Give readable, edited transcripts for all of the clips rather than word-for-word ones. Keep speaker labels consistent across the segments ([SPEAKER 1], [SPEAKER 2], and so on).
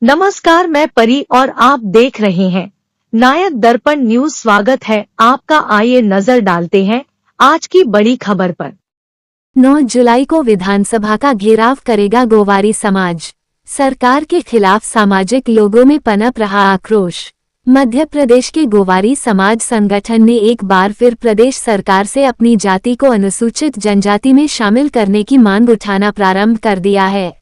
[SPEAKER 1] नमस्कार, मैं परी और आप देख रहे हैं नायक दर्पण न्यूज। स्वागत है आपका। आइए नजर डालते हैं आज की बड़ी खबर पर।
[SPEAKER 2] 9 जुलाई को विधानसभा का घेराव करेगा गोवारी समाज। सरकार के खिलाफ सामाजिक लोगों में पनप रहा आक्रोश। मध्य प्रदेश के गोवारी समाज संगठन ने एक बार फिर प्रदेश सरकार से अपनी जाति को अनुसूचित जनजाति में शामिल करने की मांग उठाना प्रारंभ कर दिया है।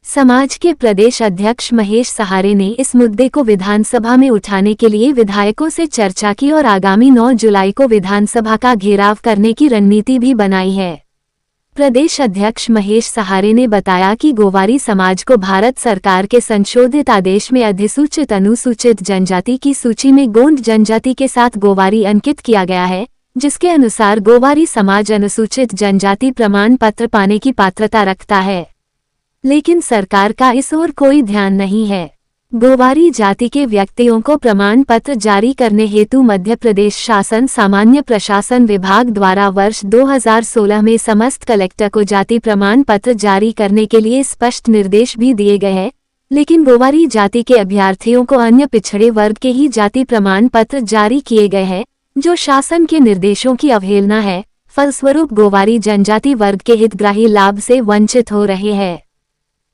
[SPEAKER 2] समाज के प्रदेश अध्यक्ष महेश सहारे ने इस मुद्दे को विधानसभा में उठाने के लिए विधायकों से चर्चा की और आगामी 9 जुलाई को विधानसभा का घेराव करने की रणनीति भी बनाई है। प्रदेश अध्यक्ष महेश सहारे ने बताया कि गोवारी समाज को भारत सरकार के संशोधित आदेश में अधिसूचित अनुसूचित जनजाति की सूची में गोंड जनजाति के साथ गोवारी अंकित किया गया है, जिसके अनुसार गोवारी समाज अनुसूचित जनजाति प्रमाण पत्र पाने की पात्रता रखता है, लेकिन सरकार का इस ओर कोई ध्यान नहीं है। गोवारी जाति के व्यक्तियों को प्रमाण पत्र जारी करने हेतु मध्य प्रदेश शासन सामान्य प्रशासन विभाग द्वारा वर्ष 2016 में समस्त कलेक्टर को जाति प्रमाण पत्र जारी करने के लिए स्पष्ट निर्देश भी दिए गए हैं, लेकिन गोवारी जाति के अभ्यर्थियों को अन्य पिछड़े वर्ग के ही जाति प्रमाण पत्र जारी किए गए हैं, जो शासन के निर्देशों की अवहेलना है। फलस्वरूप गोवारी जनजाति वर्ग के हितग्राही लाभ से वंचित हो रहे हैं,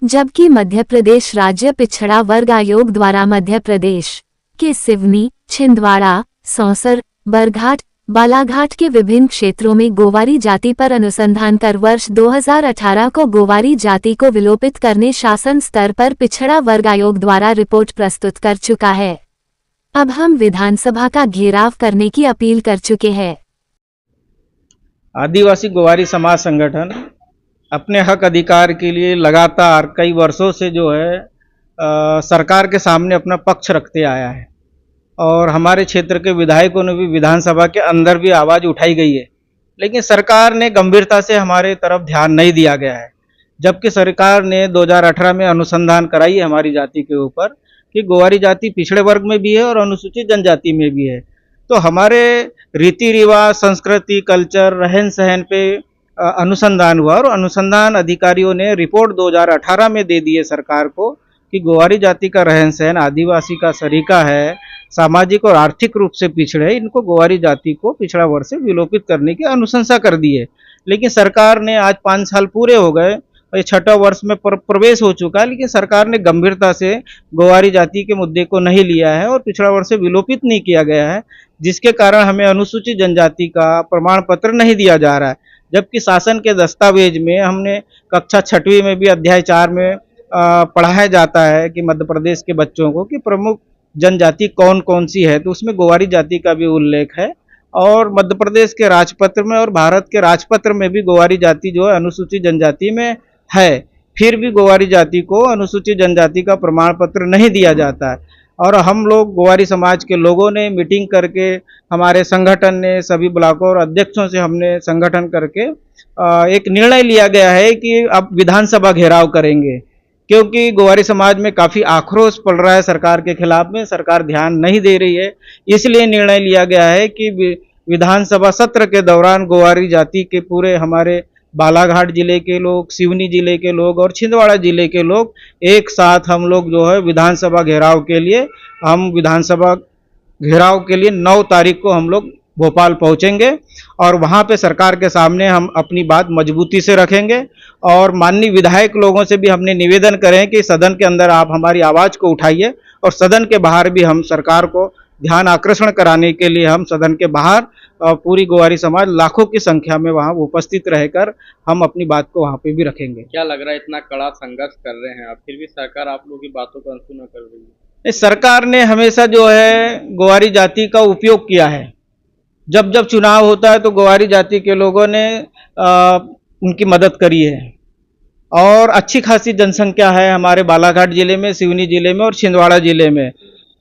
[SPEAKER 2] जबकि मध्य प्रदेश राज्य पिछड़ा वर्ग आयोग द्वारा मध्य प्रदेश के सिवनी, छिंदवाड़ा, सौंसर, बरघाट, बालाघाट के विभिन्न क्षेत्रों में गोवारी जाति पर अनुसंधान कर वर्ष 2018 को गोवारी जाति को विलोपित करने शासन स्तर पर पिछड़ा वर्ग आयोग द्वारा रिपोर्ट प्रस्तुत कर चुका है। अब हम विधानसभा का घेराव करने की अपील कर चुके हैं।
[SPEAKER 3] आदिवासी गोवारी समाज संगठन अपने हक अधिकार के लिए लगातार कई वर्षों से जो है सरकार के सामने अपना पक्ष रखते आया है और हमारे क्षेत्र के विधायकों ने भी विधानसभा के अंदर भी आवाज़ उठाई गई है, लेकिन सरकार ने गंभीरता से हमारे तरफ ध्यान नहीं दिया गया है। जबकि सरकार ने 2018 में अनुसंधान कराई है हमारी जाति के ऊपर कि गोवारी जाति पिछड़े वर्ग में भी है और अनुसूचित जनजाति में भी है, तो हमारे रीति रिवाज, संस्कृति, कल्चर, रहन सहन पे अनुसंधान हुआ और अनुसंधान अधिकारियों ने रिपोर्ट 2018 में दे दी है सरकार को कि गोवारी जाति का रहन सहन आदिवासी का सरीका है, सामाजिक और आर्थिक रूप से पिछड़े, इनको गोवारी जाति को पिछड़ा वर्ग से विलोपित करने की अनुशंसा कर दी है। लेकिन सरकार ने आज 5 साल पूरे हो गए, ये 6वां वर्ष में प्रवेश हो चुका है, लेकिन सरकार ने गंभीरता से गोवारी जाति के मुद्दे को नहीं लिया है और पिछड़ा वर्ग से विलोपित नहीं किया गया है, जिसके कारण हमें अनुसूचित जनजाति का प्रमाण पत्र नहीं दिया जा रहा है। जबकि शासन के दस्तावेज में हमने कक्षा 6वीं में भी अध्याय 4 में पढ़ाया जाता है कि मध्य प्रदेश के बच्चों को कि प्रमुख जनजाति कौन कौन सी है, तो उसमें गोवारी जाति का भी उल्लेख है और मध्य प्रदेश के राजपत्र में और भारत के राजपत्र में भी गोवारी जाति जो है अनुसूचित जनजाति में है। फिर भी गोवारी जाति को अनुसूचित जनजाति का प्रमाण पत्र नहीं दिया जाता है और हम लोग गोवारी समाज के लोगों ने मीटिंग करके, हमारे संगठन ने सभी ब्लॉकों और अध्यक्षों से हमने संगठन करके एक निर्णय लिया गया है कि अब विधानसभा घेराव करेंगे, क्योंकि गोवारी समाज में काफ़ी आक्रोश पड़ रहा है सरकार के खिलाफ में, सरकार ध्यान नहीं दे रही है। इसलिए निर्णय लिया गया है कि विधानसभा सत्र के दौरान गोवारी जाति के पूरे हमारे बालाघाट जिले के लोग, सिवनी जिले के लोग और छिंदवाड़ा जिले के लोग एक साथ हम लोग जो है विधानसभा घेराव के लिए 9 तारीख को हम लोग भोपाल पहुंचेंगे और वहां पे सरकार के सामने हम अपनी बात मजबूती से रखेंगे और माननीय विधायक लोगों से भी हमने निवेदन करें कि सदन के अंदर आप हमारी आवाज़ को उठाइए और सदन के बाहर भी हम सरकार को ध्यान आकर्षण कराने के लिए हम सदन के बाहर पूरी गोवारी समाज लाखों की संख्या में वहां उपस्थित रहकर हम अपनी बात को वहां पे भी रखेंगे।
[SPEAKER 4] क्या लग रहा है इतना कड़ा संघर्ष कर रहे हैं आप, फिर भी सरकार आप लोगों की बातों को अनसुना कर रही है?
[SPEAKER 3] सरकार ने हमेशा जो है गोवारी जाति का उपयोग किया है। जब जब चुनाव होता है तो गोवारी जाति के लोगों ने उनकी मदद करी है और अच्छी खासी जनसंख्या है हमारे बालाघाट जिले में, सिवनी जिले में और छिंदवाड़ा जिले में,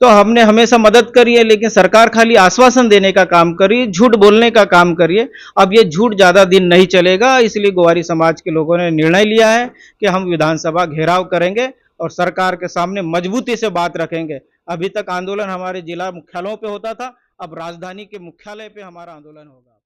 [SPEAKER 3] तो हमने हमेशा मदद करी है। लेकिन सरकार खाली आश्वासन देने का काम करी, झूठ बोलने का काम करिए। अब ये झूठ ज़्यादा दिन नहीं चलेगा, इसलिए गोवारी समाज के लोगों ने निर्णय लिया है कि हम विधानसभा घेराव करेंगे और सरकार के सामने मजबूती से बात रखेंगे। अभी तक आंदोलन हमारे जिला मुख्यालयों पे होता था, अब राजधानी के मुख्यालय पे हमारा आंदोलन होगा।